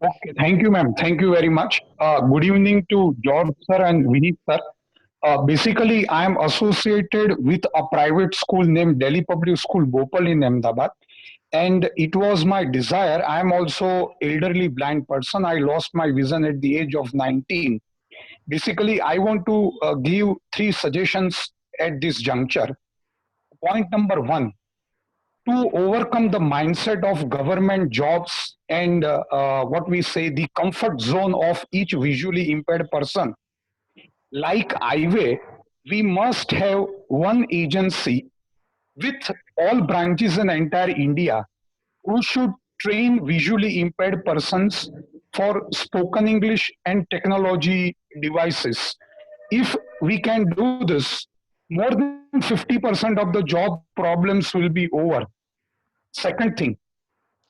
Okay, thank you, ma'am. Thank you very much. Good evening to George sir and Vineet sir. Basically, I am associated with a private school named Delhi Public School, Bhopal in Ahmedabad, and it was my desire. I am also elderly blind person. I lost my vision at the age of 19. Basically, I want to give three suggestions at this juncture. Point number one: to overcome the mindset of government jobs and what we say the comfort zone of each visually impaired person, like highway, we must have one agency with all branches in entire India who should train visually impaired persons for spoken English and technology devices. If we can do this, more than 50% of the job problems will be over. Second thing,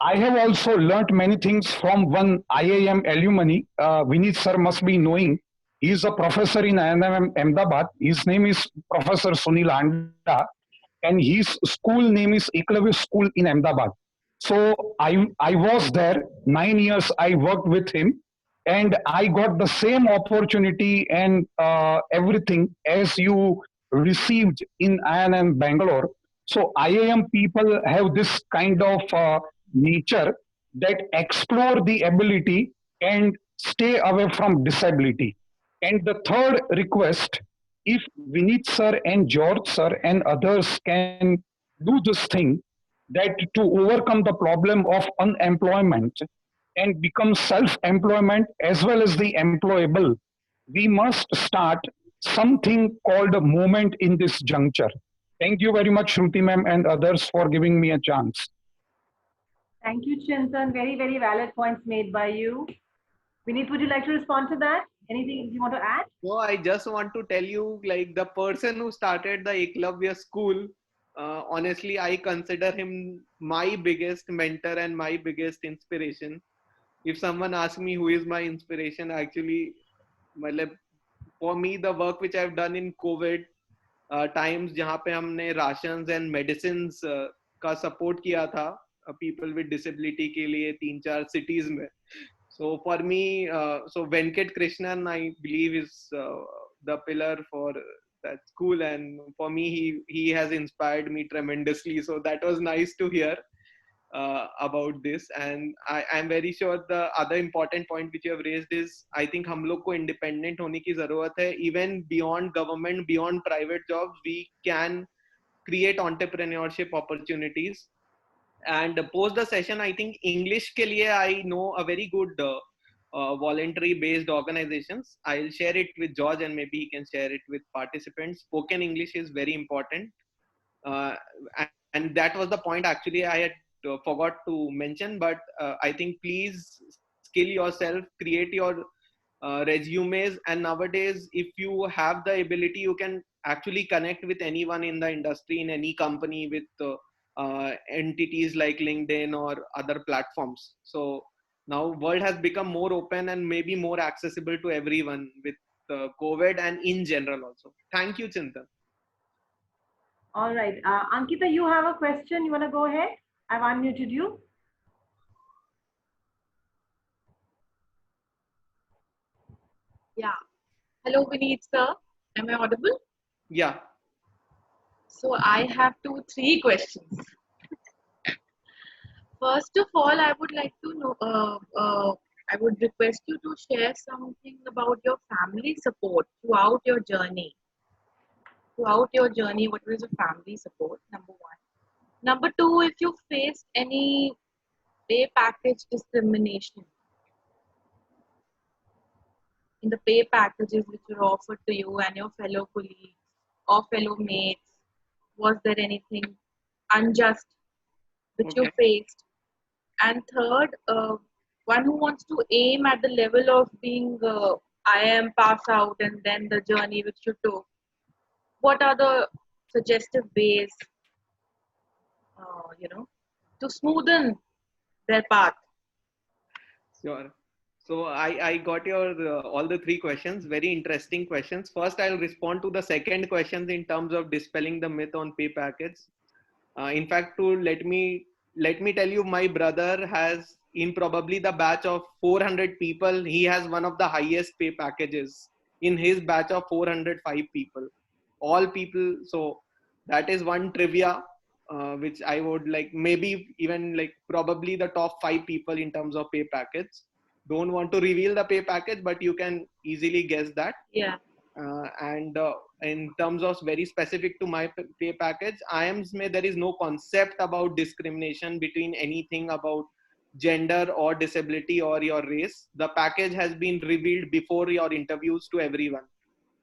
I have also learnt many things from one IIM alumni. Vineet sir must be knowing. He is a professor in IIM Ahmedabad. His name is Professor Sunil Anda, and his school name is Eklavya School in Ahmedabad. So I was there 9 years. I worked with him, and I got the same opportunity and everything as you received in IIM Bangalore. So IIM people have this kind of nature that explore the ability and stay away from disability. And the third request, if Vineet sir and George sir and others can do this thing, that to overcome the problem of unemployment and become self-employment as well as the employable, we must start something called a movement in this juncture. Thank you very much, Shruti ma'am and others for giving me a chance. Thank you, Chintan. Very, very valid points made by you. Vineet, would you like to respond to that? Anything you want to add? No, I just want to tell you, like the person who started the Eklavya school, honestly, I consider him my biggest mentor and my biggest inspiration. If someone asks me who is my inspiration, actually, मतलब for me, the work which I've done in COVID times, जहाँ पे हमने rations and medicines का support किया था people with disability के लिए 3-4 cities में. So for me, so Venkat Krishnan, I believe, is the pillar for that school, and for me, he has inspired me tremendously. So that was nice to hear about this, and I'm very sure the other important point which you have raised is, I think हम लोग को independent होने की ज़रूरत है. Even beyond government, beyond private jobs, we can create entrepreneurship opportunities. And post the session, I think English के लिए I know a very good voluntary based organizations. I'll share it with George, and maybe he can share it with participants. Spoken English is very important, uh, and that was the point actually I had forgot to mention. But I think please skill yourself, create your resumes, and nowadays if you have the ability, you can actually connect with anyone in the industry, in any company, with entities like LinkedIn or other platforms. So now world has become more open and maybe more accessible to everyone with COVID and in general also. Thank you, Chintan. All right. Ankita, you have a question. You want to go ahead? I've unmuted you. Yeah. Hello, Vineet sir. Am I audible? Yeah. So I have three questions. First of all, I would like to know, I would request you to share something about your family support throughout your journey. Throughout your journey, what was your family support? Number one. Number two, if you faced any pay package discrimination in the pay packages which were offered to you and your fellow colleagues or fellow mates, was there anything unjust which you Okay. faced? And third, one who wants to aim at the level of being IIM pass out and then the journey which you took, what are the suggestive ways, you know, to smoothen their path? Sure. So I got your all the three questions. Very interesting questions. First, I'll respond to the second questions in terms of dispelling the myth on pay packets. In fact, to let me tell you, my brother has in probably the batch of 400 people, he has one of the highest pay packages in his batch of 405 people. All people. So that is one trivia, which I would like, maybe even like probably the top 5 people in terms of pay package. Don't want to reveal the pay package, but you can easily guess that. Yeah. And in terms of very specific to my pay package, IIMS mein there is no concept about discrimination between anything about gender or disability or your race. The package has been revealed before your interviews to everyone.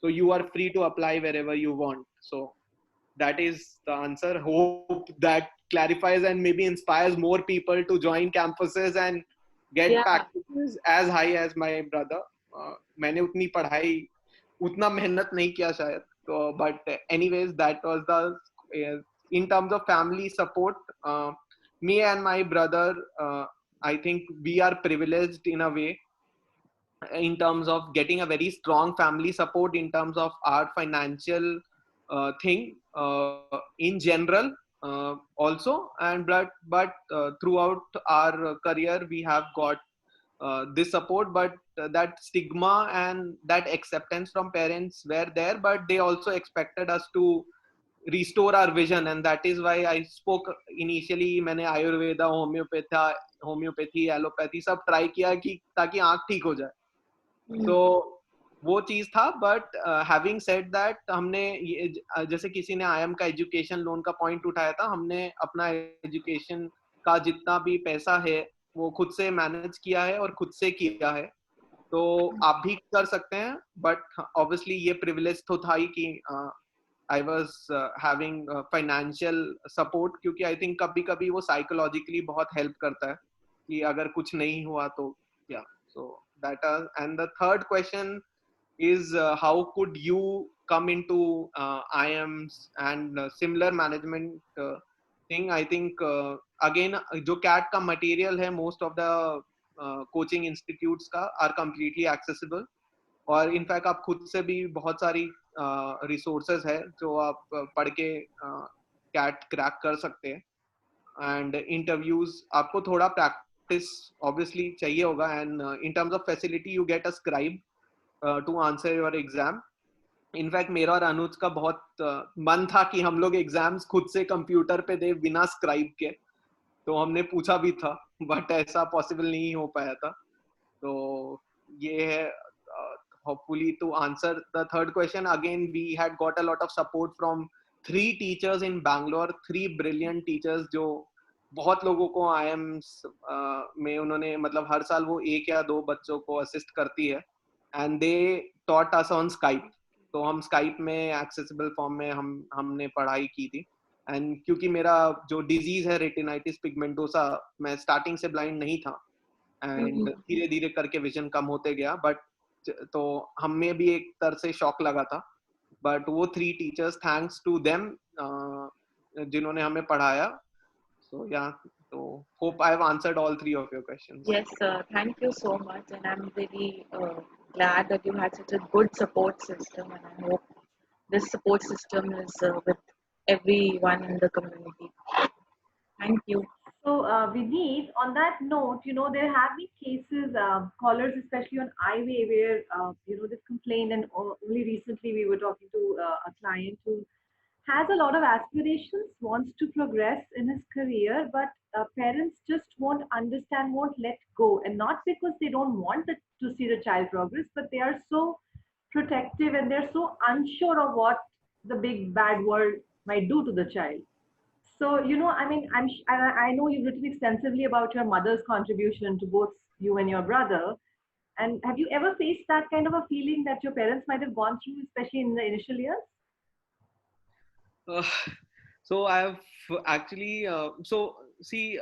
So you are free to apply wherever you want. So that is the answer. Hope that clarifies and maybe inspires more people to join campuses and get Yeah. packages as high as my brother. मैंने उतनी पढ़ाई उतना मेहनत नहीं किया शायद, तो but anyways that was the in terms of family support, me and my brother, I think we are privileged in a way in terms of getting a very strong family support in terms of our financial thing in general also, and but throughout our career we have got this support, but that stigma and that acceptance from parents were there, but they also expected us to restore our vision, and that is why I spoke initially. मैंने Ayurveda, homeopathy, allopathy सब try किया कि ताकि आंख ठीक हो जाए. तो वो चीज था, बट हैविंग सेड दैट हमने जैसे किसी ने आईएम का एजुकेशन लोन का पॉइंट उठाया था, हमने अपना एजुकेशन का जितना भी पैसा है वो खुद से मैनेज किया है और खुद से किया है. तो आप भी कर सकते हैं, बट ऑब्वियसली ये प्रिविलेज तो था ही कि I was having financial support, क्योंकि आई थिंक कभी कभी वो साइकोलॉजिकली बहुत हेल्प करता है कि अगर कुछ नहीं हुआ तो या. सो that and the third question is how could you come into IIMs and similar management thing. I think again जो CAT का material है, most of the coaching institutes का are completely accessible, और इनफैक्ट आप खुद से भी बहुत सारी रिसोर्सेज है जो आप पढ़ के CAT क्रैक कर सकते हैं. एंड इंटरव्यूज आपको थोड़ा प्रैक्टिस ऑब्वियसली चाहिए होगा, and in terms of facility you get a scribe to answer your exam. In fact मेरा और अनुज का बहुत मन था कि हम लोग एग्जाम्स खुद से कंप्यूटर पे दे बिना स्क्राइब के, तो हमने पूछा भी था, बट ऐसा पॉसिबल नहीं हो पाया था. तो ये है. Hopefully to answer the third question, again we had got a lot of support from 3 teachers in Bangalore, 3 brilliant teachers जो बहुत लोगों को IIMs में उन्होंने मतलब हर साल वो 1 या 2 बच्चों को असिस्ट करती है, and they taught us on Skype. तो हम Skype में accessible form में हमने पढ़ाई की थी. एंड क्योंकि मेरा जो डिजीज है रेटिनाइटिस पिगमेंटोसा, मैं स्टार्टिंग से ब्लाइंड नहीं था, एंड धीरे धीरे करके विजन कम होते गया, बट तो हमें भी एक तरह से शॉक लगा था. बट वो 3 टीचर्स, थैंक्स टू देम, जिन्होंने हमें पढ़ाया. सो या, तो hope I have answered all 3 of your questions. Yes, thank you so much, and I'm really glad that you had such a good support system, and I hope this support system is with everyone in the community. Thank you. So, Vineet, on that note, there have been cases, callers, especially on iWay, where, they've complained, and only recently we were talking to a client who has a lot of aspirations, wants to progress in his career, but parents just won't understand, won't let go. And not because they don't want to see the child progress, but they are so protective and they're so unsure of what the big bad world might do to the child. So, I mean, I know you've written extensively about your mother's contribution to both you and your brother. And have you ever faced that kind of a feeling that your parents might have gone through, especially in the initial years? So I have actually, so see,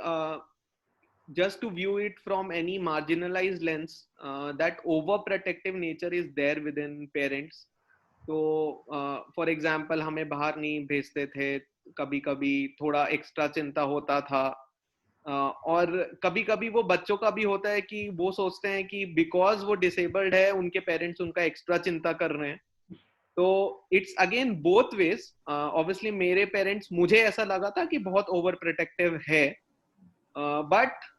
just to view it from any marginalized lens, that overprotective nature is there within parents. तो for example हमें बाहर नहीं भेजते थे, कभी कभी थोड़ा extra चिंता होता था, और कभी कभी वो बच्चों का भी होता है कि वो सोचते हैं कि बिकॉज वो डिसेबल्ड है उनके पेरेंट्स उनका एक्स्ट्रा चिंता कर रहे हैं. तो it's again both ways. Obviously मेरे पेरेंट्स, मुझे ऐसा लगा था कि बहुत ओवर प्रोटेक्टिव है, बट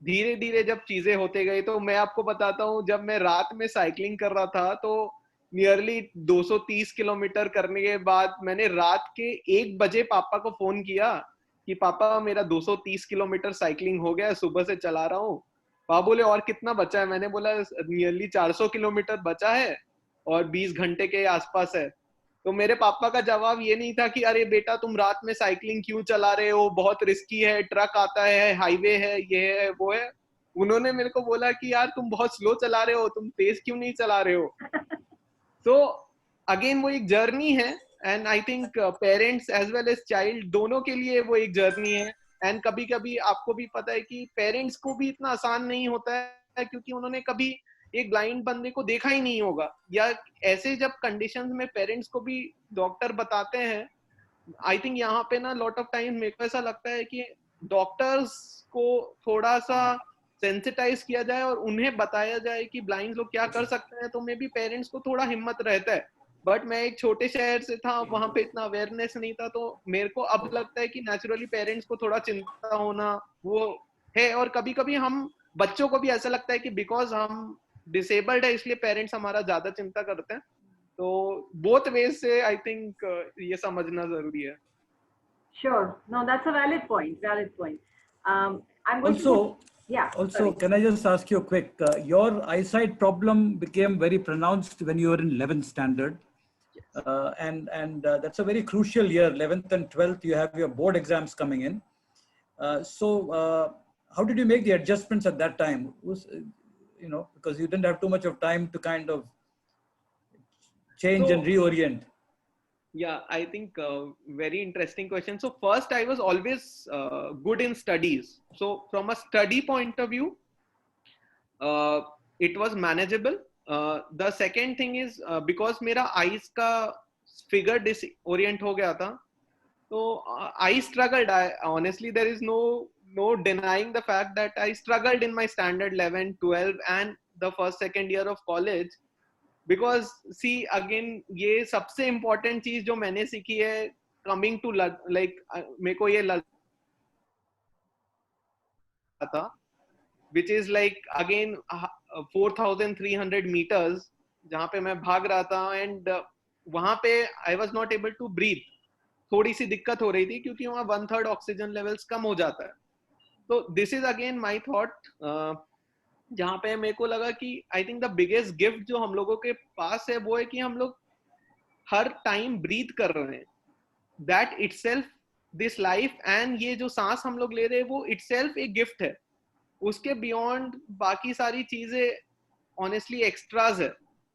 धीरे धीरे जब चीजें होते गई, तो मैं आपको बताता हूँ, जब मैं रात में साइकिलिंग कर रहा था तो नियरली 230 किलोमीटर करने के बाद मैंने रात के 1 बजे पापा को फोन किया कि पापा मेरा 230 किलोमीटर साइकिलिंग हो गया है, सुबह से चला रहा हूँ। पापा बोले और कितना बचा है? मैंने बोला नियरली 400 किलोमीटर बचा है और 20 घंटे के आसपास है। तो मेरे पापा का जवाब ये नहीं था कि अरे बेटा तुम रात में साइकिलिंग क्यों चला रहे हो, बहुत रिस्की है, ट्रक आता है, हाईवे है, ये है वो है। उन्होंने मेरे को बोला कि यार तुम बहुत स्लो चला रहे हो, तुम तेज क्यों नहीं चला रहे हो। तो अगेन वो एक जर्नी है, and I think parents as well as child दोनों के लिए वो एक जर्नी है। एंड कभी कभी आपको भी पता है कि पेरेंट्स को भी इतना आसान नहीं होता है, क्योंकि उन्होंने कभी एक ब्लाइंड बंदे को देखा ही नहीं होगा, या ऐसे जब कंडीशंस में पेरेंट्स को भी डॉक्टर बताते हैं। आई थिंक यहाँ पे ना लॉट ऑफ टाइम मेरे को ऐसा लगता है कि डॉक्टर्स को थोड़ा सा सेंसिटाइज किया जाए और उन्हें बताया जाए कि ब्लाइंड लोग क्या कर सकते हैं, तो मे बी पेरेंट्स को थोड़ा हिम्मत रहता है। बट मैं एक छोटे शहर से था, वहां पे इतना अवेयरनेस नहीं था, तो मेरे को अब लगता है कि नेचुरली पेरेंट्स को थोड़ा चिंता होना वो है। और कभी कभी हम बच्चों को भी ऐसा लगता है कि बिकॉज हम डिसेबल्ड है इसलिए पेरेंट्स हमारा ज्यादा चिंता करते हैं। तो बोथ वेज से आई थिंक ये समझना जरूरी है। Sure. No, that's a valid point. Valid point. I'm going to. Also, Yeah. also, Sorry. can I just ask you quick? Your eyesight problem became very pronounced when you were in 11th standard, and that's a very crucial year. 11th and 12th, you have your board exams coming in. How did you make the adjustments at that time? Because you didn't have too much of time to kind of change and reorient. Yeah, I think very interesting question. So first, I was always good in studies. So from a study point of view, it was manageable. The second thing is because मेरा eyes का figure disorient हो गया था, so I struggled. Honestly, there is no denying the fact that I struggled in my standard 11, 12 and the first second year of college. Because see again ये सबसे important चीज जो मैंने सीखी है कमिंग टू लाइक मेरे को ये था which is like again 4300 metres जहां पे मैं भाग रहा था, एंड वहां पे I was not able to breathe. थोड़ी सी दिक्कत हो रही थी क्योंकि वहां 1/3 ऑक्सीजन लेवल्स कम हो जाता है। तो this is again my thought, जहां पे मेरे को लगा कि I think the biggest gift जो हम लोगों के पास है वो है कि हम लोग हर टाइम ब्रीथ कर रहे हैं। That itself this life and ये जो सांस हम लोग ले रहे हैं वो इटसेल्फ एक गिफ्ट है। उसके बियॉन्ड बाकी सारी चीजें ऑनेस्टली एक्स्ट्राज है,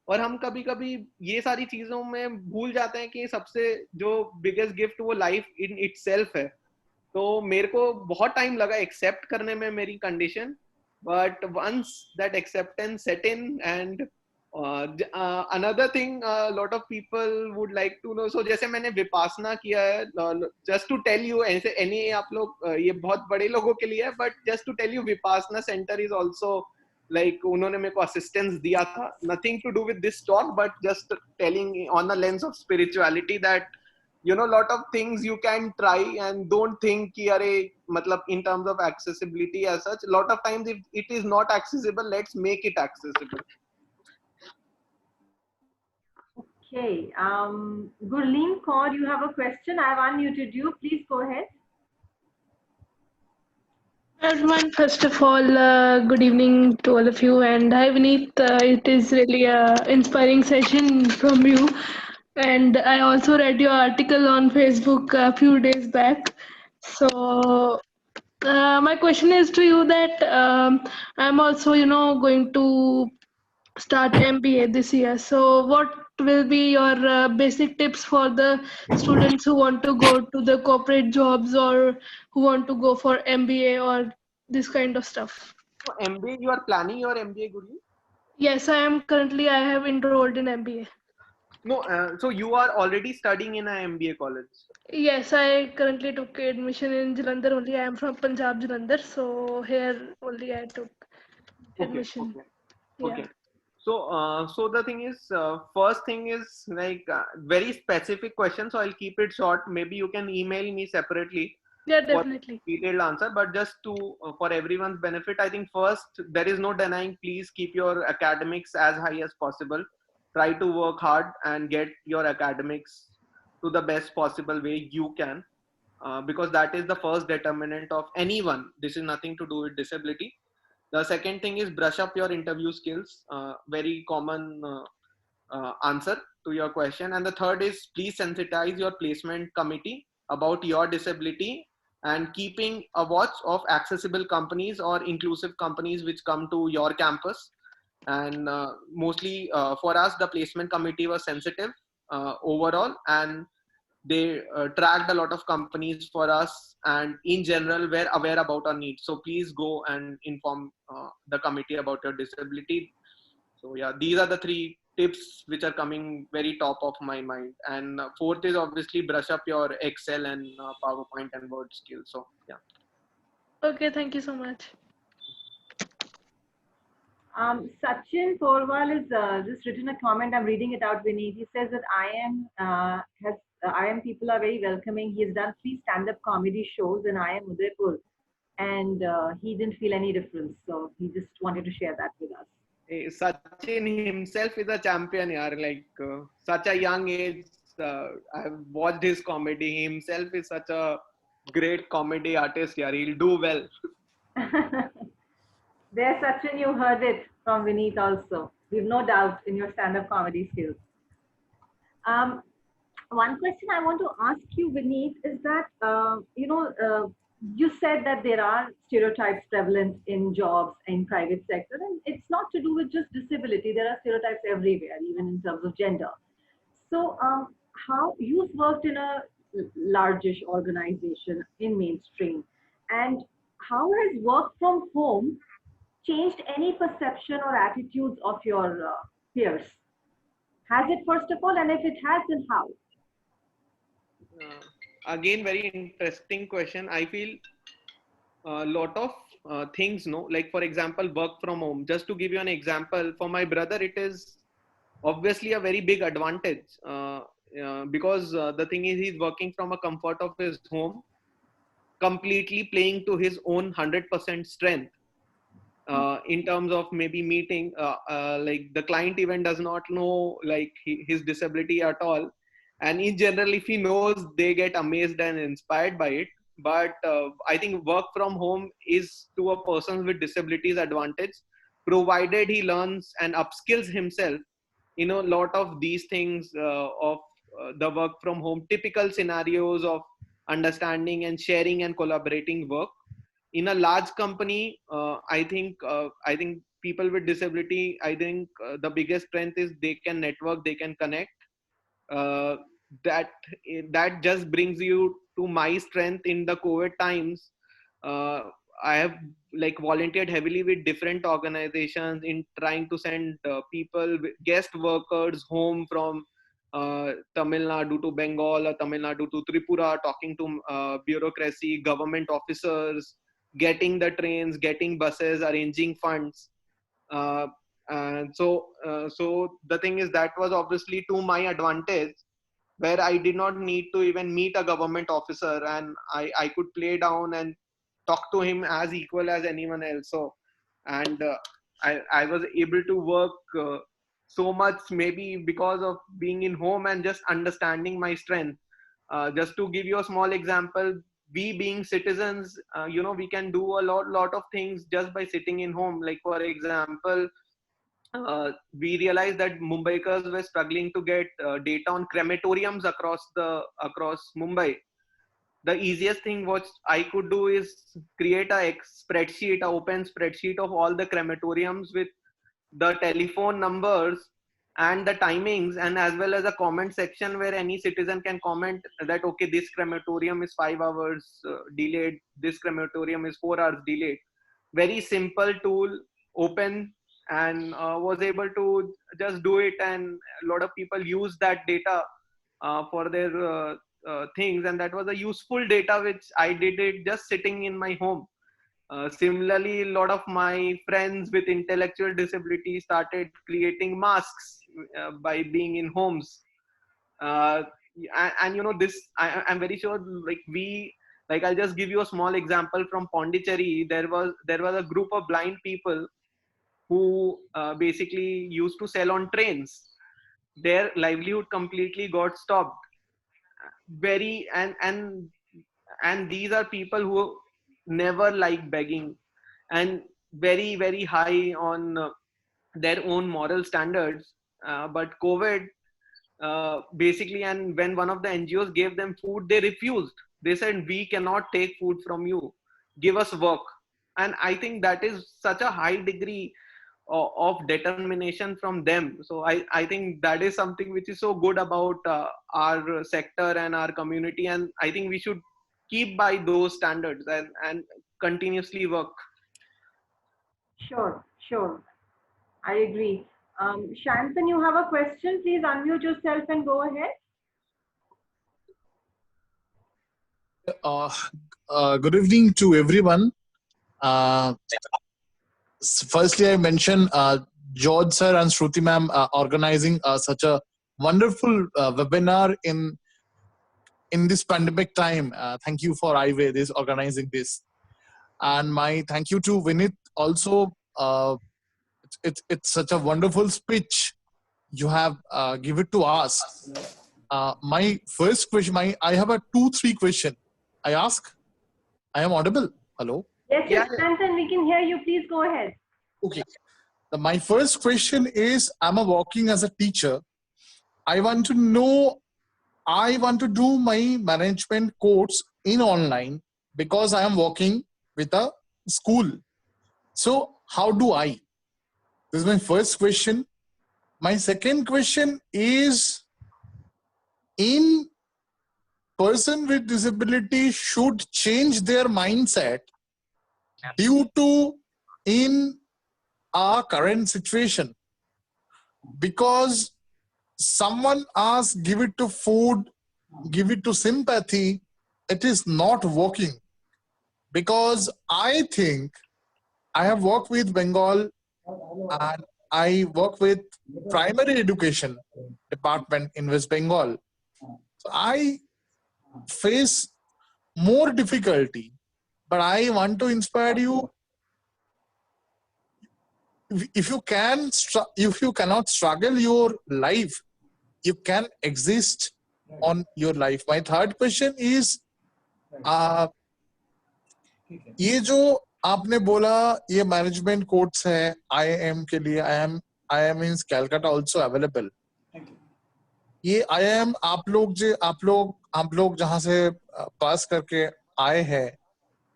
और हम कभी कभी ये सारी चीजों में भूल जाते हैं कि सबसे जो बिगेस्ट गिफ्ट वो लाइफ इन इटसेल्फ है। तो मेरे को बहुत टाइम लगा एक्सेप्ट करने में मेरी condition, but once that acceptance set in, and another thing a lot of people would like to know, so जैसे मैंने विपासना किया है, just to tell you, ऐसे any आप लोग ये बहुत बड़े लोगों के लिए है, but just to tell you Vipassana center is also like उन्होंने मेरे को assistance दिया था, nothing to do with this talk but just telling on the lens of spirituality that you know lot of things you can try and don't think कि अरे मतलब in terms of accessibility as such, lot of times if it is not accessible, let's make it accessible. Okay. Gurleen Kaur, you have a question. I have unmuted you. Please go ahead. Everyone, first of all, good evening to all of you, and hi Vineet. It is really an inspiring session from you, and I also read your article on Facebook a few days back. So my question is to you that I'm also, going to start MBA this year. So what will be your basic tips for the students who want to go to the corporate jobs or who want to go for MBA or this kind of stuff? So MBA, you are planning your MBA, Guru? Yes, I have enrolled in MBA. No, so you are already studying in a MBA college? Yes, I currently took admission in Jalandhar only. I am from Punjab, Jalandhar, so here only I took admission. Okay. So the thing is, first thing is like very specific question, so I'll keep it short. Maybe you can email me separately. Yeah, for definitely. detailed answer, but just to for everyone's benefit, I think first there is no denying. Please keep your academics as high as possible. Try to work hard and get your academics to the best possible way you can, because that is the first determinant of anyone. This is nothing to do with disability. The second thing is brush up your interview skills. Very common answer to your question. And the third is please sensitize your placement committee about your disability and keeping a watch of accessible companies or inclusive companies which come to your campus. And mostly for us, the placement committee was sensitive overall, and they tracked a lot of companies for us, and in general were aware about our needs. So please go and inform the committee about your disability. So yeah, these are the three tips which are coming very top of my mind. And fourth is obviously brush up your Excel and PowerPoint and Word skills. So yeah. Okay, thank you so much. Sachin Porwal has just written a comment. I'm reading it out, Vinny. He says that IM people are very welcoming. He has done 3 stand-up comedy shows in IM Udaipur, and he didn't feel any difference. So he just wanted to share that with us. Sachin himself is a champion, yaar. Like such a young age, I've watched his comedy. He himself is such a great comedy artist, yaar. He'll do well. There, Sachin, you heard it from Vineet also. We've no doubt in your stand-up comedy skills. Um, One question I want to ask you, Vineet, is that you said that there are stereotypes prevalent in jobs in private sector, and it's not to do with just disability. There are stereotypes everywhere, even in terms of gender. So, how you've worked in a largish organization in mainstream, and how has work from home changed any perception or attitudes of your peers? Has it, first of all, and if it has, then how? Again, very interesting question. I feel a lot of things, no, like for example, work from home. Just to give you an example, for my brother, it is obviously a very big advantage because the thing is, he's working from a comfort of his home, completely playing to his own 100% strength. In terms of maybe meeting, like the client even does not know like his disability at all, and in general, if he knows, they get amazed and inspired by it. But I think work from home is to a person with disabilities advantage, provided he learns and upskills himself. You know, a lot of these things of the work from home, typical scenarios of understanding and sharing and collaborating work in a large company. I think people with disability, I think the biggest strength is they can network, they can connect. uh, that that just brings you to my strength in the COVID times. uh, I have like volunteered heavily with different organizations in trying to send people, guest workers home from Tamil Nadu to Bengal or Tamil Nadu to Tripura, talking to bureaucracy, government officers, getting the trains, getting buses, arranging funds. Uh, so the thing is, that was obviously to my advantage, where I did not need to even meet a government officer, and I could play down and talk to him as equal as anyone else. So, and I was able to work so much, maybe because of being in home and just understanding my strength. Just to give you a small example, we being citizens, we can do a lot of things just by sitting in home. Like for example, we realized that Mumbaikars were struggling to get data on crematoriums across Mumbai. The easiest thing what I could do is create a open spreadsheet of all the crematoriums with the telephone numbers and the timings, and as well as a comment section where any citizen can comment that okay, this crematorium is 5 hours delayed, this crematorium is 4 hours delayed. Very simple tool, open, and was able to just do it, and a lot of people use that data for their things, and that was a useful data which I did it just sitting in my home. Similarly, a lot of my friends with intellectual disability started creating masks by being in homes. uh, and, I'm very sure like we Like, I'll just give you a small example from Pondicherry. There was a group of blind people who basically used to sell on trains. Their livelihood completely got stopped. Very and these are people who never like begging, and very very high on their own moral standards. But COVID basically, and when one of the NGOs gave them food, they refused. They said, we cannot take food from you, give us work. And I think that is such a high degree of determination from them. So I think that is something which is so good about our sector and our community, and I think we should keep by those standards and continuously work. Sure, sure. I agree. Shantan, you have a question? Please unmute yourself and go ahead. Uh, Good evening to everyone. Uh, Firstly, I mention George sir and Shruti ma'am organizing such a wonderful webinar in this pandemic time. Thank you for IWay this organizing this, and my thank you to Vinith also. It's such a wonderful speech you have given to us. My first question, I have a 2-3 question. I ask. I am audible. Hello. Yes, yes, Yeah. Shantan, we can hear you. Please go ahead. Okay. My first question is, I'm working as a teacher. I want to know, I want to do my management course in online because I am working with a school. So how do I? This is my first question. My second question is, in person with disability should change their mindset due to in our current situation, because someone asks, give it to food, give it to sympathy, it is not working. Because I think I have worked with Bengal and I work with primary education department in West Bengal. So I face more difficulty, but I want to inspire you. If you can, if you cannot struggle your life, you can exist on your life. My third question is, ये जो आपने बोला ये management course है IIM के लिए, IIM means Calcutta also available. ये IIM आप लोग जहां से पास करके आए हैं,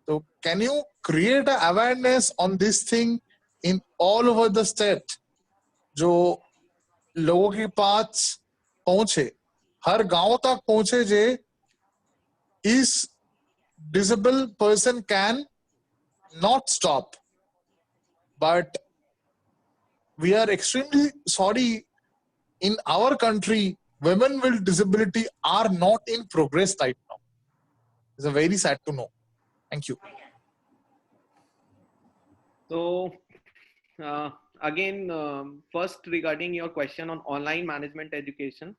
तो can you create a awareness on this thing in all over the state, जो लोगों के पास पहुंचे, हर गांव तक पहुंचे, जे इस disabled person can not stop, but we are extremely sorry, in our country women with disability are not in progress right now. It's a very sad to know. Thank you. So again, first regarding your question on online management education,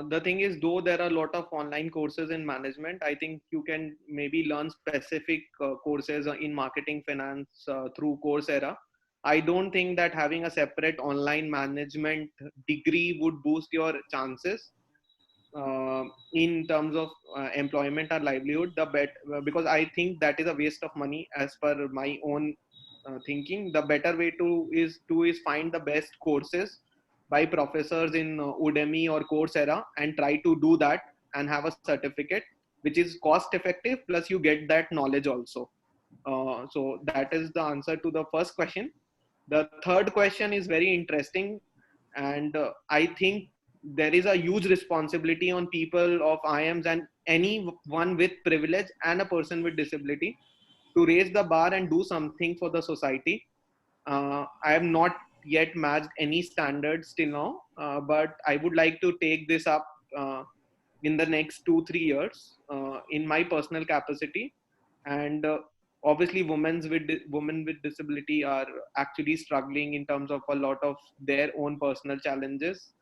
the thing is, though there are a lot of online courses in management, I think you can maybe learn specific courses in marketing finance through Coursera. I don't think that having a separate online management degree would boost your chances in terms of employment or livelihood. Because I think that is a waste of money as per my own thinking. The better way to is find the best courses by professors in Udemy or Coursera and try to do that and have a certificate which is cost effective, plus you get that knowledge also. So that is the answer to the first question. The third question is very interesting, and I think there is a huge responsibility on people of IIMs and anyone with privilege and a person with disability to raise the bar and do something for the society. I have not yet matched any standards till now, but I would like to take this up in the next 2-3 years in my personal capacity. And obviously women with disability are actually struggling in terms of a lot of their own personal challenges.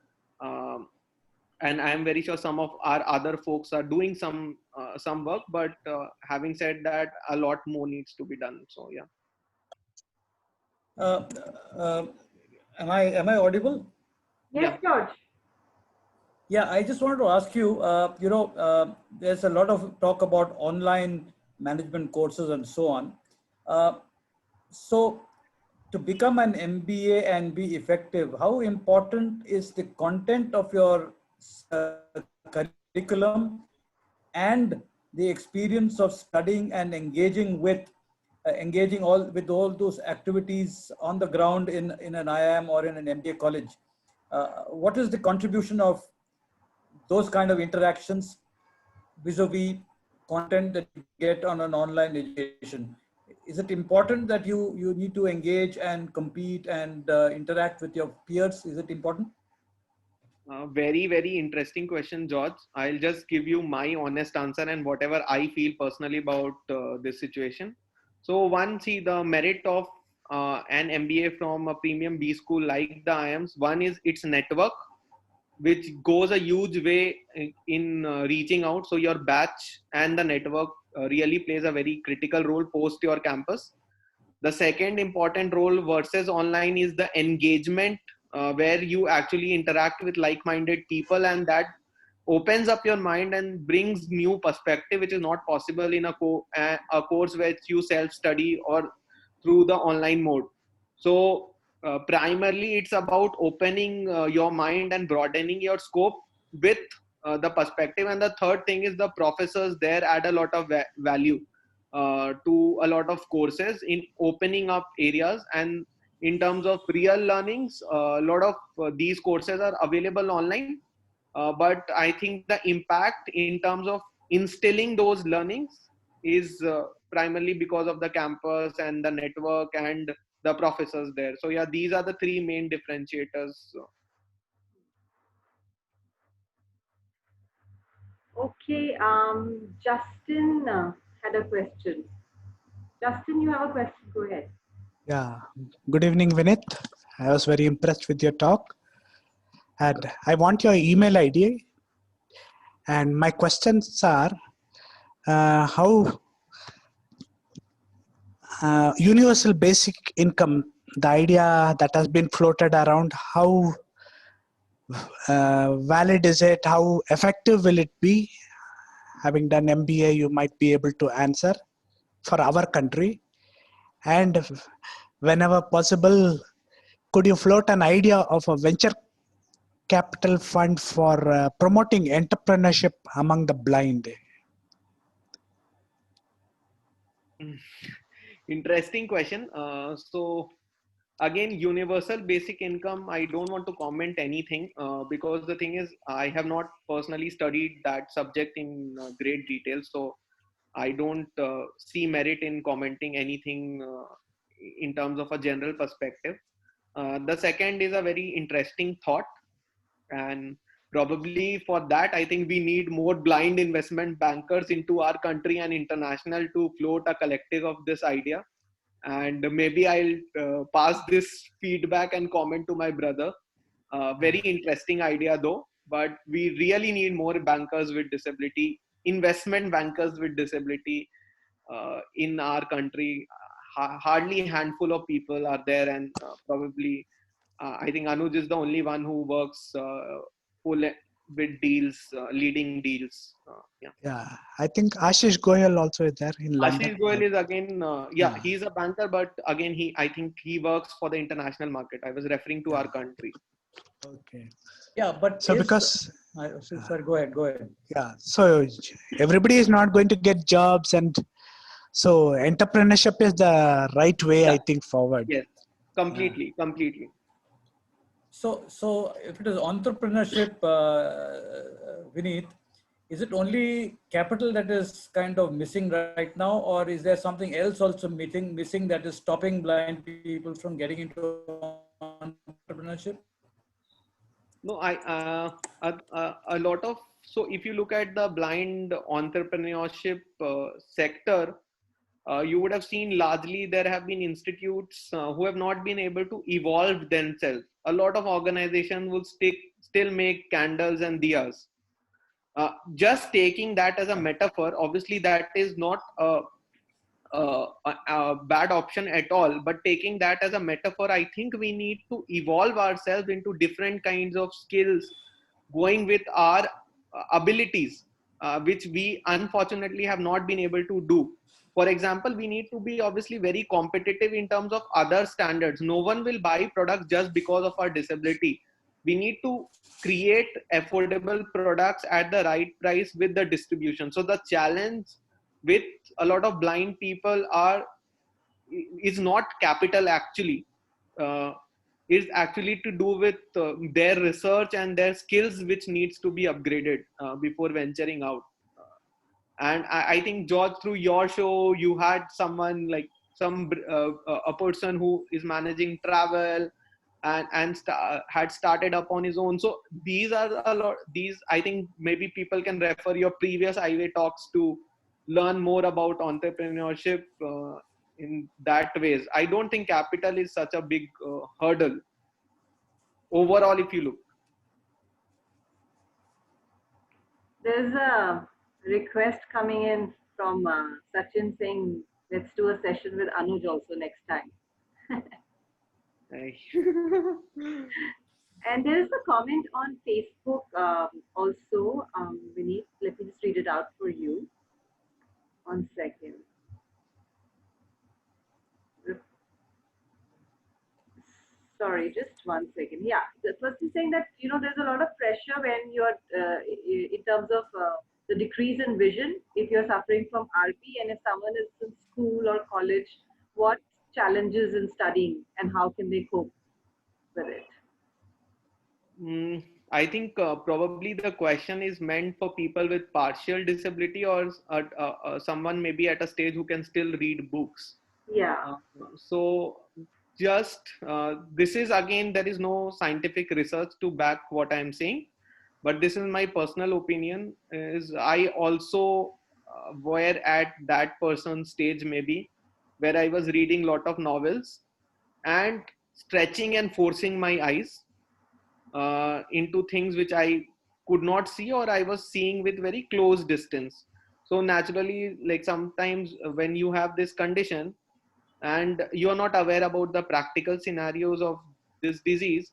and I am very sure some of our other folks are doing some work. But having said that, a lot more needs to be done. So yeah. Uh, uh, am I audible? Yes, George. Yeah, I just wanted to ask you, there's a lot of talk about online management courses and so on. So to become an MBA and be effective, how important is the content of your uh, curriculum and the experience of studying and engaging all those activities on the ground in an IIM or in an MBA college? What is the contribution of those kind of interactions vis-a-vis content that you get on an online education? Is it important that you need to engage and compete and interact with your peers? Is it important? Very, very interesting question, George. I'll just give you my honest answer and whatever I feel personally about this situation. So, one, see the merit of an MBA from a premium B school like the IIMs. One is its network, which goes a huge way in reaching out. So, your batch and the network really plays a very critical role post your campus. The second important role versus online is the engagement, where you actually interact with like-minded people, and that opens up your mind and brings new perspective, which is not possible in a course which you self-study or through the online mode. So primarily it's about opening your mind and broadening your scope with the perspective. And the third thing is the professors there add a lot of value to a lot of courses in opening up areas. And in terms of real learnings, a lot of these courses are available online, but I think the impact in terms of instilling those learnings is primarily because of the campus and the network and the professors there. So yeah, these are the three main differentiators. Okay, Justin had a question. Justin, you have a question. Go ahead. Yeah, good evening, Vinith. I was very impressed with your talk. And I want your email ID. And my questions are how universal basic income, the idea that has been floated around, how valid is it? How effective will it be? Having done MBA, you might be able to answer for our country. And whenever possible, could you float an idea of a venture capital fund for promoting entrepreneurship among the blind? Interesting question. So again, universal basic income, I don't want to comment anything because the thing is, I have not personally studied that subject in great detail. So I don't see merit in commenting anything in terms of a general perspective. The second is a very interesting thought, and probably for that, I think we need more blind investment bankers into our country and international to float a collective of this idea. And maybe I'll pass this feedback and comment to my brother. Very interesting idea though, but we really need more bankers with disability, investment bankers with disability in our country. Hardly a handful of people are there, and probably I think Anuj is the only one who works full with deals, leading deals. Yeah. Yeah, I think Ashish Goyal also is there in London. Ashish Goyal is again, yeah, he's a banker, but again, I think he works for the international market. I was referring to our country. Okay. Yeah, but So because sorry, go ahead. Yeah, so everybody is not going to get jobs, and so entrepreneurship is the right way, Yeah. I think, forward. Yes, completely. So if it is entrepreneurship, Vineet, is it only capital that is kind of missing right now, or is there something else also missing that is stopping blind people from getting into entrepreneurship? No, a lot of, so if you look at the blind entrepreneurship sector, you would have seen largely there have been institutes who have not been able to evolve themselves. A lot of organizations will still make candles and diyas. Just taking that as a metaphor, obviously that is not a bad option at all, but taking that as a metaphor, I think we need to evolve ourselves into different kinds of skills, going with our abilities, which we unfortunately have not been able to do. For example, we need to be obviously very competitive in terms of other standards. No one will buy products just because of our disability. We need to create affordable products at the right price with the distribution. So the challenge with a lot of blind people is not capital actually. Is actually to do with their research and their skills, which needs to be upgraded before venturing out. And I think, George, through your show, you had someone like a person who is managing travel and had started up on his own. So these are a lot. These, I think, maybe people can refer your previous IWay talks to learn more about entrepreneurship in that ways. I don't think capital is such a big hurdle overall if you look. There's a request coming in from Sachin saying, let's do a session with Anuj also next time. And there is a comment on Facebook also, Vineet. Let me just read it out for you. 1 second. Sorry, just 1 second. Yeah, the person is saying that, you know, there's a lot of pressure when you're in terms of the decrease in vision, if you're suffering from RP, and if someone is in school or college, what challenges in studying and how can they cope with it? I think probably the question is meant for people with partial disability or someone maybe at a stage who can still read books. Yeah. So just this is, again, there is no scientific research to back what I'm saying, but this is my personal opinion. Is I also were at that person's stage maybe, where I was reading a lot of novels and stretching and forcing my eyes into things which I could not see, or I was seeing with very close distance. So naturally, like sometimes when you have this condition and you're not aware about the practical scenarios of this disease,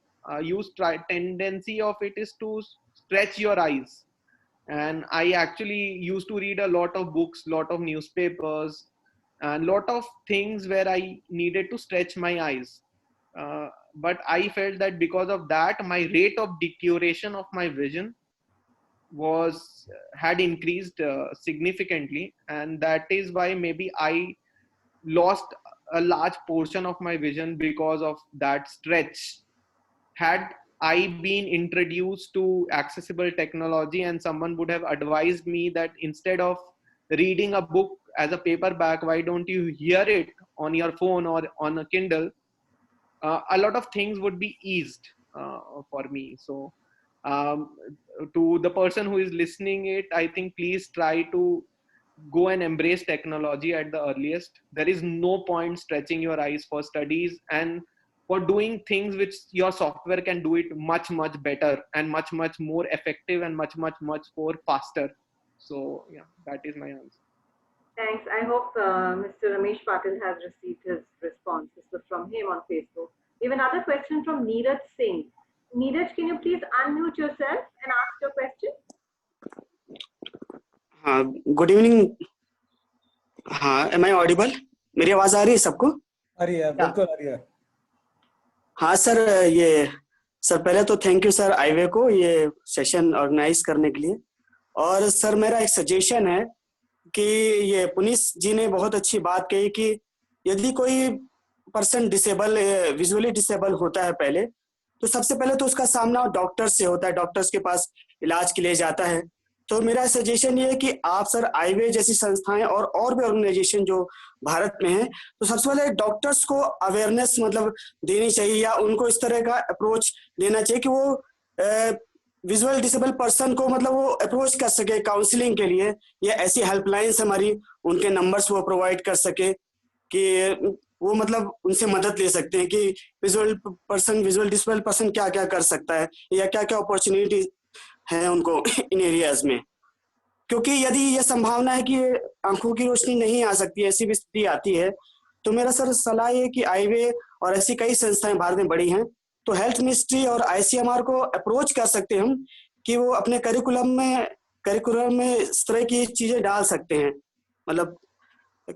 tendency of it is to stretch your eyes. And I actually used to read a lot of books, lot of newspapers, and lot of things where I needed to stretch my eyes. But I felt that because of that, my rate of deterioration of my vision had increased significantly, and that is why maybe I lost a large portion of my vision because of that stretch. Had I been introduced to accessible technology and someone would have advised me that instead of reading a book as a paperback, why don't you hear it on your phone or on a Kindle, a lot of things would be eased for me. So to the person who is listening it, I think please try to go and embrace technology at the earliest. There is no point stretching your eyes for studies and for doing things which your software can do it much better and much more effective and much more faster. So yeah, that is my answer. Thanks. I hope Mr. Ramesh Patil has received his response. This was from him on Facebook. We have another question from Neeraj Singh. Neeraj, can you please unmute yourself and ask your question? Good evening. हाँ, M I audible? मेरी आवाज आ रही है सबको? आ रही है, बिल्कुल आ रही है. हाँ सर, पहले तो थैंक यू सर आईवे को ये सेशन ऑर्गेनाइज करने के लिए. और सर मेरा एक सजेशन है कि ये पुनीस जी ने बहुत अच्छी बात कही कि यदि कोई पर्सन विजुअली डिसेबल होता है पहले, तो सबसे पहले तो उसका सामना डॉक्टर से होता है, डॉक्टर्स के पास इलाज के लिए जाता है. तो मेरा सजेशन ये है कि आप सर आईवे जैसी संस्थाएं और भी ऑर्गेनाइजेशन जो भारत में है, तो सबसे पहले डॉक्टर्स को अवेयरनेस मतलब देनी चाहिए, या उनको इस तरह का अप्रोच देना चाहिए कि वो विजुअल डिसेबल पर्सन को मतलब वो अप्रोच कर सके काउंसलिंग के लिए, या ऐसी हेल्पलाइंस हमारी उनके नंबर्स वो प्रोवाइड कर सके कि वो मतलब उनसे मदद ले सकते हैं कि विजुअल डिसेबल पर्सन क्या क्या कर सकता है या क्या क्या अपॉर्चुनिटी है उनको इन एरियाज में। क्योंकि यदि ये संभावना है कि आंखों की रोशनी नहीं आ सकती, ऐसी भी स्थिति आती है, तो मेरा सर सलाह ये कि आईवे और ऐसी कई संस्थाएं भारत में बड़ी हैं, तो हेल्थ मिनिस्ट्री और आईसीएमआर को अप्रोच कर सकते हैं हम कि वो अपने करिकुलम में इस तरह की चीजें डाल सकते हैं, मतलब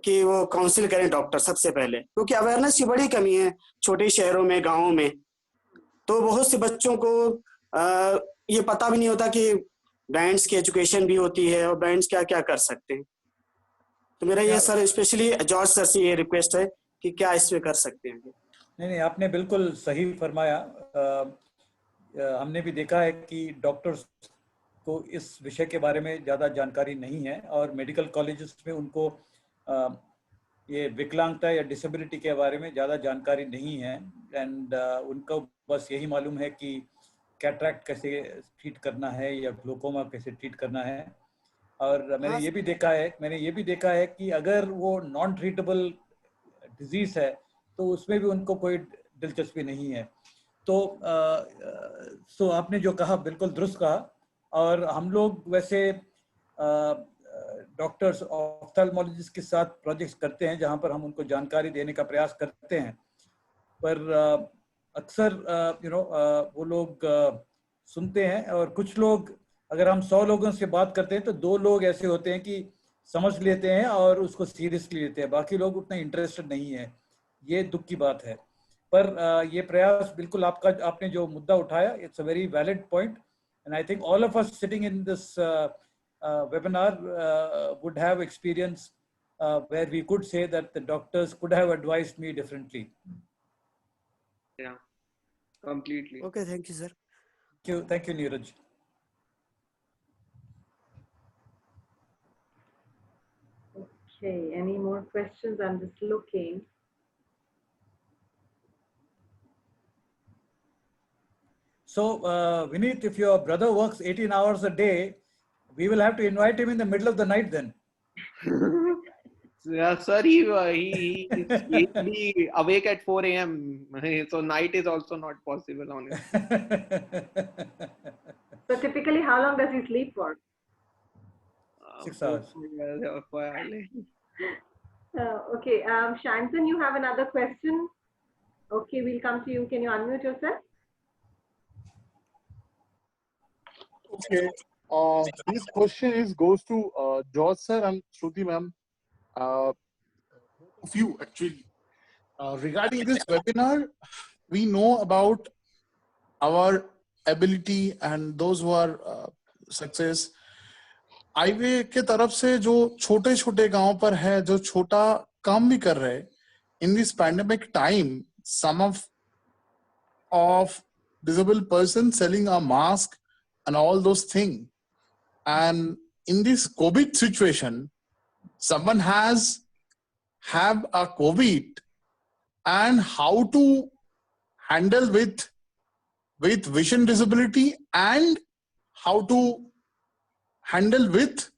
कि वो काउंसिल करें डॉक्टर सबसे पहले, क्योंकि अवेयरनेस की बड़ी कमी है छोटे शहरों में, गाँवों में। तो बहुत से बच्चों को ये पता भी नहीं होता कि बैंड्स की एजुकेशन भी होती है और बैंड्स क्या क्या कर सकते हैं। तो मेरा ये सर स्पेशली जॉर्ज सर से ये रिक्वेस्ट है कि क्या इसमें कर सकते हैं। नहीं, आपने बिल्कुल सही फरमाया। हमने भी देखा है कि डॉक्टर्स को इस विषय के बारे में ज़्यादा जानकारी नहीं है और मेडिकल कॉलेजेस में उनको ये विकलांगता या डिसेबिलिटी के बारे में ज़्यादा जानकारी नहीं है। एंड उनको बस यही मालूम है कि कैटरैक्ट कैसे ट्रीट करना है या ग्लोकोमा कैसे ट्रीट करना है। और मैंने ये भी देखा है कि अगर वो नॉन ट्रीटेबल डिजीज़ है तो उसमें भी उनको कोई दिलचस्पी नहीं है। तो आपने जो कहा बिल्कुल दुरुस्त कहा। और हम लोग वैसे डॉक्टर्स ऑफ्थेल्मोलॉजिस्ट के साथ प्रोजेक्ट्स करते हैं जहां पर हम उनको जानकारी देने का प्रयास करते हैं, पर अक्सर वो लोग सुनते हैं और कुछ लोग, अगर हम 100 लोगों से बात करते हैं तो 2 लोग ऐसे होते हैं कि समझ लेते हैं और उसको सीरियसली लेते हैं, बाकी लोग उतना इंटरेस्टेड नहीं है। ये दुख की बात है। पर ये प्रयास बिल्कुल आपने जो मुद्दा उठाया, it's a very valid point and I think all of us sitting in this webinar would have experience where we could say that the doctors could have advised me differently. Yeah, completely. Okay, thank you, sir. Thank you, Neeraj. Okay, any more questions? I'm just looking. So, Vineet, if your brother works 18 hours a day, we will have to invite him in the middle of the night then. Yeah, sir, he be awake at 4 a.m. So night is also not possible, honestly. So typically, how long does he sleep for? 6 hours. Okay, Shantan, you have another question? Okay, we'll come to you. Can you unmute yourself? Okay. This question goes to George sir and Shruti ma'am. Both of you actually. Regarding this webinar, we know about our ability and those who are success. आईवे के तरफ से जो छोटे छोटे गांव पर है, जो छोटा काम भी कर रहे, in this pandemic time, some of disabled persons selling a mask and all those things. And in this COVID situation, someone have a COVID and how to handle with vision disability and how to handle with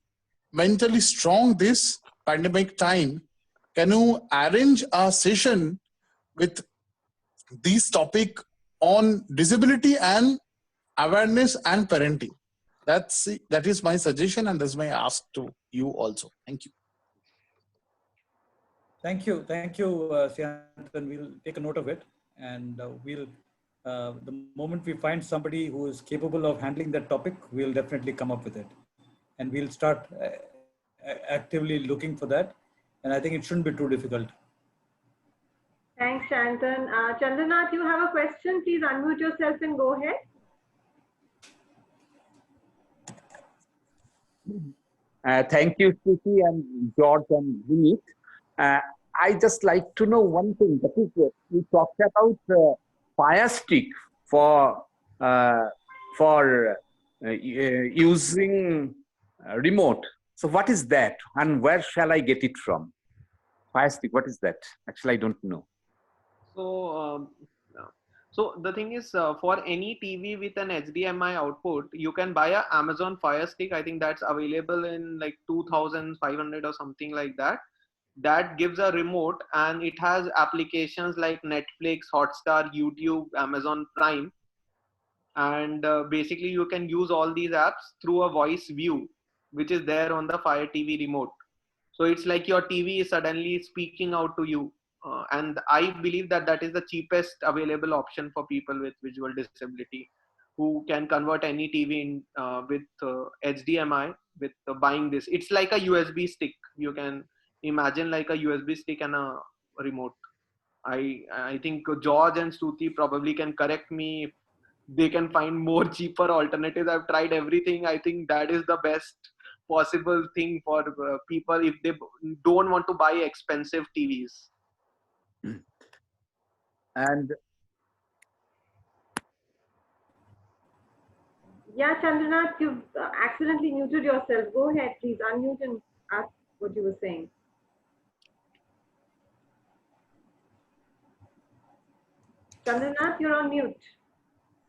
mentally strong this pandemic time. Can you arrange a session with this topic on disability and awareness and parenting? That is my suggestion, and that's my ask to you also. Thank you. Thank you, Siantan. We'll take a note of it, and we'll the moment we find somebody who is capable of handling that topic, we'll definitely come up with it, and we'll start actively looking for that. And I think it shouldn't be too difficult. Thanks, Shantan. Chandranath, you have a question? Please unmute yourself and go ahead. Thank you, Shruti and George and Vineet. I just like to know one thing. That is, we talked about Fire Stick for using remote. So what is that, and where shall I get it from? Fire Stick, what is that? Actually, I don't know. So the thing is, for any TV with an HDMI output, you can buy a Amazon Fire Stick. I think that's available in like 2,500 or something like that. that gives a remote, and it has applications like Netflix, Hotstar, YouTube, Amazon Prime, and basically you can use all these apps through a voice view, which is there on the Fire TV remote. So it's like your TV is suddenly speaking out to you. And I believe that that is the cheapest available option for people with visual disability who can convert any TV in, with HDMI with buying this. It's like a USB stick. You can imagine like a USB stick and a remote. I think George and Stuti probably can correct me if they can find more cheaper alternatives. I've tried everything. I think that is the best possible thing for people if they don't want to buy expensive TVs. And Yeah, Chandranath, you've accidentally muted yourself. Go ahead, please unmute and ask what you were saying. Chandranath, you're on mute.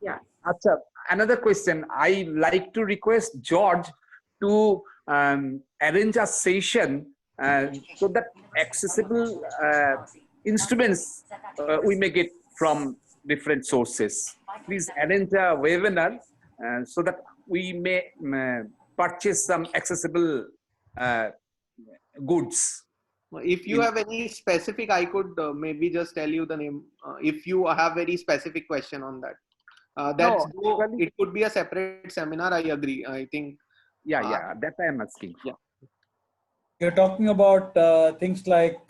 Yeah. Acha, another question. I like to request George to arrange a session so that accessible instruments we may get from different sources. Please arrange a webinar so that we may purchase some accessible goods. If you have any specific, I could maybe just tell you the name. If you have very specific question on that. It could be a separate seminar. I agree. I think. Yeah, that I am asking. Yeah. You're talking about things like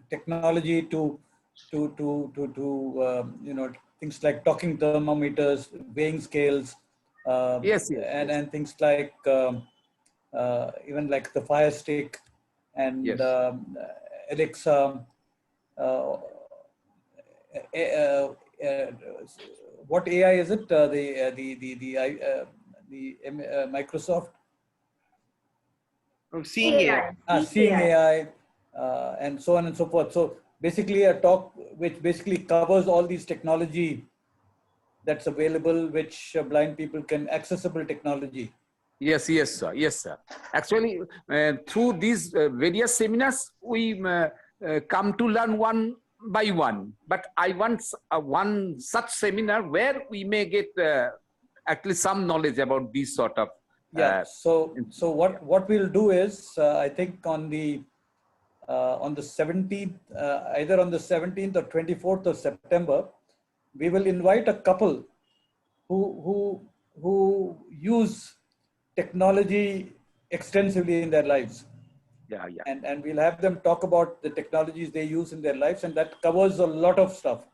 technology to things like talking thermometers, weighing scales, yes. And things like even like the Fire Stick and Yes. Alexa. What AI is it? Microsoft. Seeing AI. Seeing AI, and so on and so forth. So basically a talk which basically covers all these technology that's available, which blind people can, accessible technology. Yes, sir. Actually, through these various seminars, we come to learn one by one. But I want one such seminar where we may get at least some knowledge about these sort of. So what we'll do is, I think on the 17th, either on the 17th or 24th of September, we will invite a couple who use technology extensively in their lives. Yeah. And we'll have them talk about the technologies they use in their lives, and that covers a lot of stuff.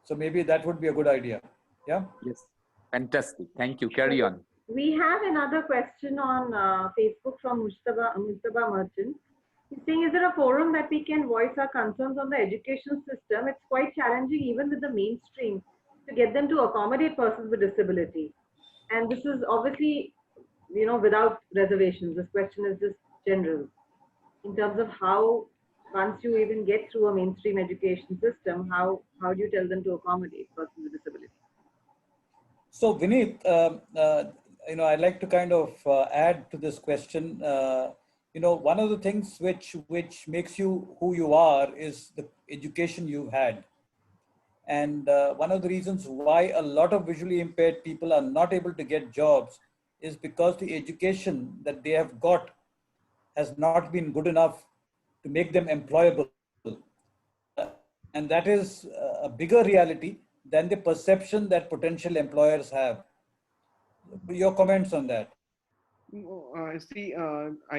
So maybe that would be a good idea. Yeah. Yes. Fantastic. Thank you. Carry on. We have another question on Facebook from Mustaba Merchant. He's saying, is there a forum that we can voice our concerns on the education system? It's quite challenging even with the mainstream to get them to accommodate persons with disability. And this is obviously, without reservations. This question is just general in terms of how, once you even get through a mainstream education system, how do you tell them to accommodate persons with disability? So Vineet, I'd like to kind of add to this question. One of the things which makes you who you are is the education you've had. And one of the reasons why a lot of visually impaired people are not able to get jobs is because the education that they have got has not been good enough to make them employable. And that is a bigger reality than the perception that potential employers have. Your comments on that? I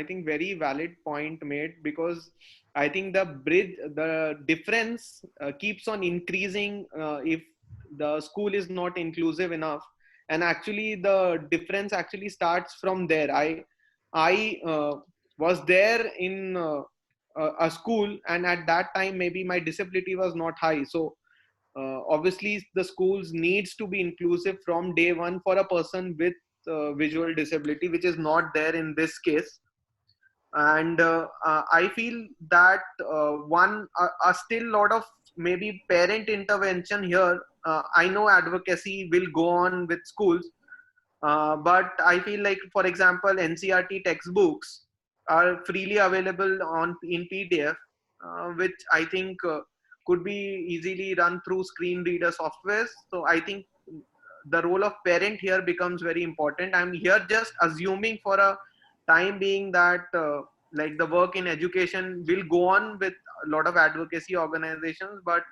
think very valid point made, because I think the difference keeps on increasing if the school is not inclusive enough, and actually the difference actually starts from there. I was there in a school, and at that time maybe my disability was not high, so obviously the schools needs to be inclusive from day one for a person with visual disability, which is not there in this case. And I feel that still lot of maybe parent intervention here. I know advocacy will go on with schools, but I feel like, for example, NCERT textbooks, are freely available on in PDF, which I think could be easily run through screen reader softwares. So I think the role of parent here becomes very important. I'm here just assuming for a time being that like the work in education will go on with a lot of advocacy organizations, but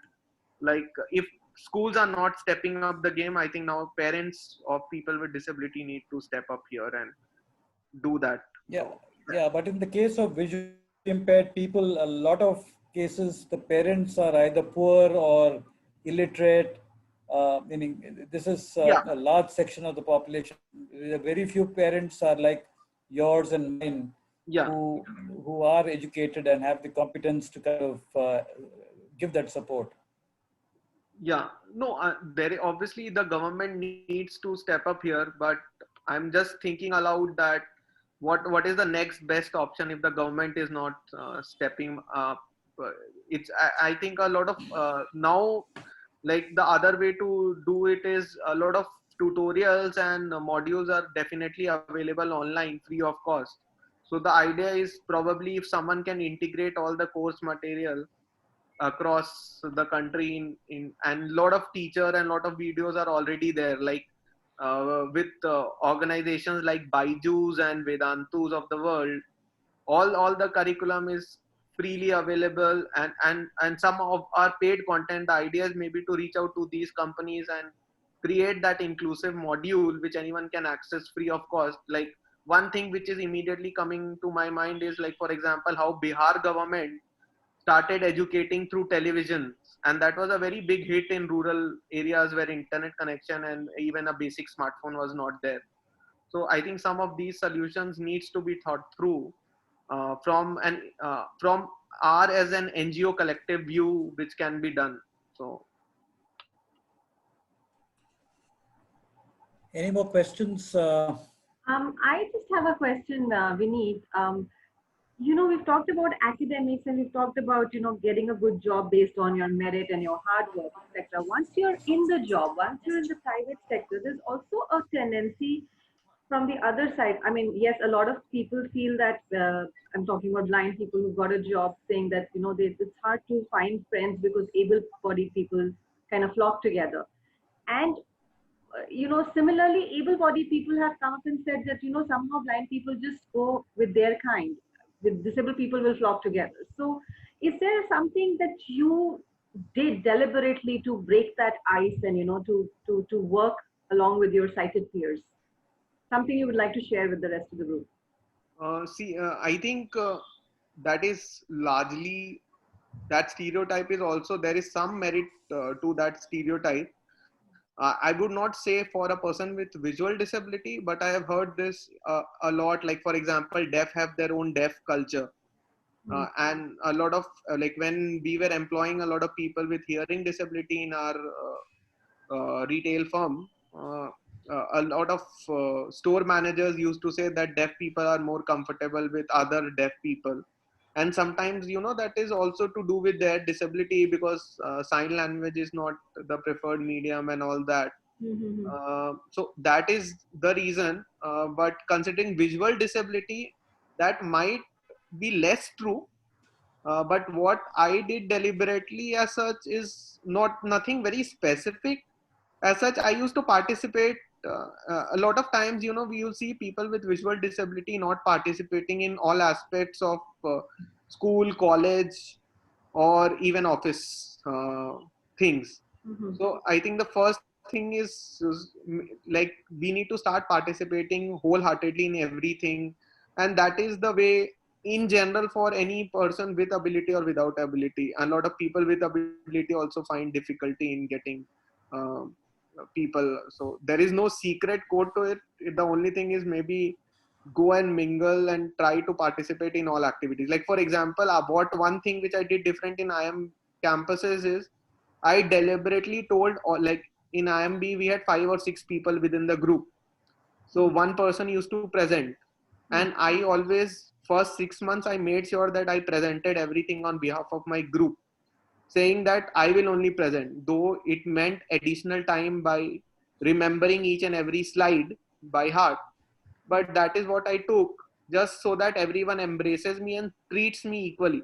like if schools are not stepping up the game, I think now parents of people with disability need to step up here and do that. Yeah, yeah, but in the case of visually impaired people, a lot of cases, the parents are either poor or illiterate. Meaning, this is Yeah, a large section of the population. Very few parents are like yours and mine, yeah, who are educated and have the competence to kind of give that support. yeah. No, there obviously the government needs to step up here, but I'm just thinking aloud that what is the next best option if the government is not stepping up? It's I think a lot of now, like the other way to do it is a lot of tutorials and modules are definitely available online free of cost. So the idea is probably if someone can integrate all the course material across the country in and lot of teacher and lot of videos are already there, like with organizations like Byju's and Vedantus of the world. All the curriculum is freely available, and some of our paid content. The idea is maybe to reach out to these companies and create that inclusive module which anyone can access free of cost. Like one thing which is immediately coming to my mind is, like, for example, how Bihar government started educating through television, and that was a very big hit in rural areas where internet connection and even a basic smartphone was not there. So I think some of these solutions needs to be thought through from our as an NGO collective view, which can be done. So Any more questions? I just have a question, Vineet. We've talked about academics and we've talked about, getting a good job based on your merit and your hard work, etc. Once you're in the job, once you're in the private sector, there's also a tendency from the other side. I mean, yes, a lot of people feel that, I'm talking about blind people who've got a job, saying that, it's hard to find friends because able-bodied people kind of flock together. And similarly, able-bodied people have come up and said that, somehow blind people just go with their kind. With disabled people will flock together. So is there something that you did deliberately to break that ice and, to work along with your sighted peers? Something you would like to share with the rest of the group? I think that is largely, that stereotype is also, there is some merit to that stereotype. I would not say for a person with visual disability, but I have heard this a lot. Like, for example, deaf have their own deaf culture. And a lot of, like when we were employing a lot of people with hearing disability in our retail firm, a lot of store managers used to say that deaf people are more comfortable with other deaf people. And sometimes, that is also to do with their disability, because sign language is not the preferred medium and all that. So that is the reason. But considering visual disability, that might be less true. But what I did deliberately as such is nothing very specific. As such, I used to participate a lot of times. We will see people with visual disability not participating in all aspects of school, college, or even office things. So I think the first thing is like we need to start participating wholeheartedly in everything, and that is the way in general for any person with ability or without ability. A lot of people with ability also find difficulty in getting people. So there is no secret code to it. The only thing is maybe go and mingle and try to participate in all activities. Like, for example, what one thing which I did different in IM campuses is I deliberately told, like in IMB we had 5 or 6 people within the group. So one person used to present, and I always, first 6 months, I made sure that I presented everything on behalf of my group, saying that I will only present, though it meant additional time by remembering each and every slide by heart. But that is what I took. just so that everyone embraces me and treats me equally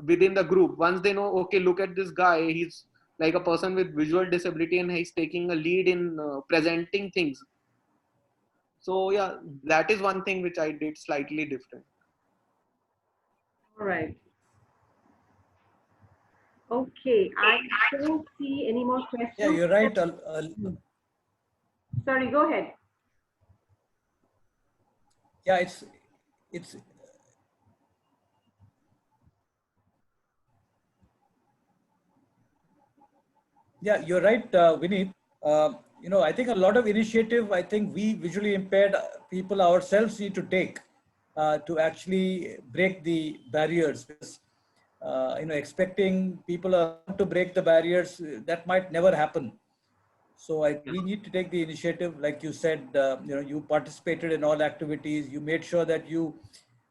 within the group. Once they know, okay, look at this guy, he's like a person with visual disability and he's taking a lead in presenting things. So yeah, that is one thing which I did slightly different. All right. Okay, I don't see any more questions. Yeah, you're right. Sorry, go ahead. Yeah, it's yeah, you're right, Vineet. I think a lot of initiative, I think we visually impaired people ourselves need to take to actually break the barriers. Because, expecting people to break the barriers, that might never happen. So we need to take the initiative, like you said. You participated in all activities. You made sure that you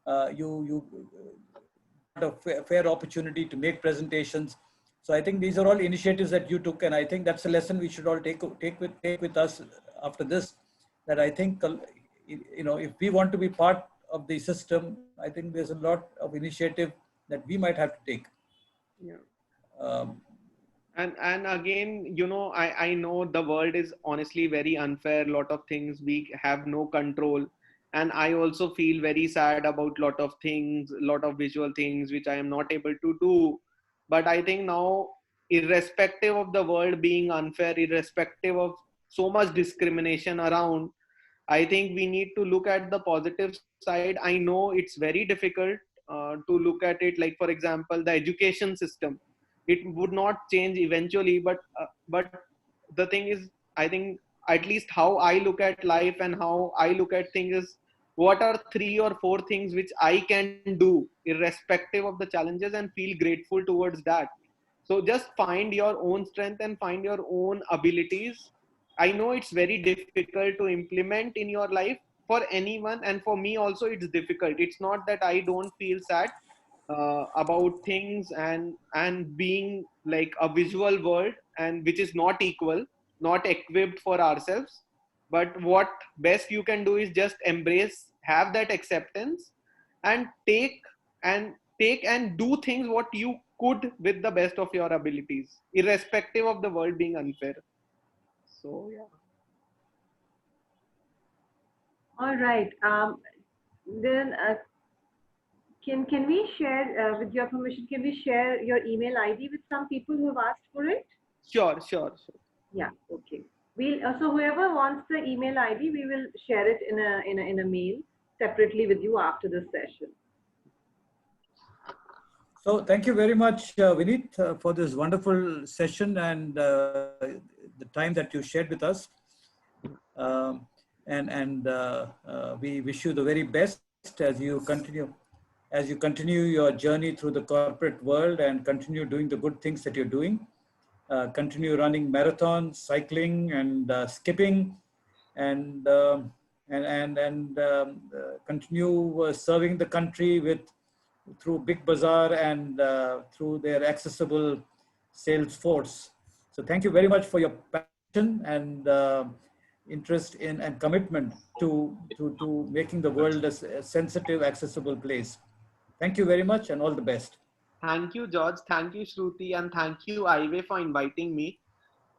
had a fair opportunity to make presentations. So I think these are all initiatives that you took, and I think that's a lesson we should all take with us after this. That I think if we want to be part of the system, I think there's a lot of initiative that we might have to take. Yeah. And again, I know the world is honestly very unfair. A lot of things we have no control, and I also feel very sad about lot of things, lot of visual things which I am not able to do. But I think now, irrespective of the world being unfair, irrespective of so much discrimination around, I think we need to look at the positive side. I know it's very difficult to look at it. Like, for example, the education system, it would not change eventually, but the thing is, I think at least how I look at life and how I look at things is, what are 3 or 4 things which I can do irrespective of the challenges and feel grateful towards that. So just find your own strength and find your own abilities. I know it's very difficult to implement in your life for anyone, and for me also it's difficult. It's not that I don't feel sad about things and being like a visual world, and which is not equal, not equipped for ourselves. But what best you can do is just embrace, have that acceptance, and take and do things what you could with the best of your abilities, irrespective of the world being unfair. So yeah. All right. Then can we share, with your permission, can we share your email ID with some people who have asked for it? Sure. Yeah. Okay. We'll so whoever wants the email ID, we will share it in a mail separately with you after this session. So thank you very much, Vineet, for this wonderful session and the time that you shared with us. We wish you the very best as you continue your journey through the corporate world and continue doing the good things that you're doing. Continue running marathons, cycling, and skipping, and continue serving the country through Big Bazaar and through their accessible sales force. So thank you very much for your passion and interest in and commitment to making the world a sensitive, accessible place. Thank you very much and all the best. Thank you, George. Thank you, Shruti, and thank you, Ive, for inviting me.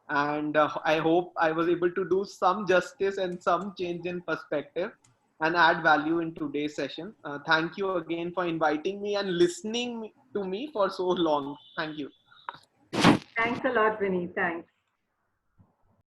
And I hope I was able to do some justice and some change in perspective and add value in today's session. Thank you again for inviting me and listening to me for so long. Thank you. Thanks a lot, Vinny. Thanks.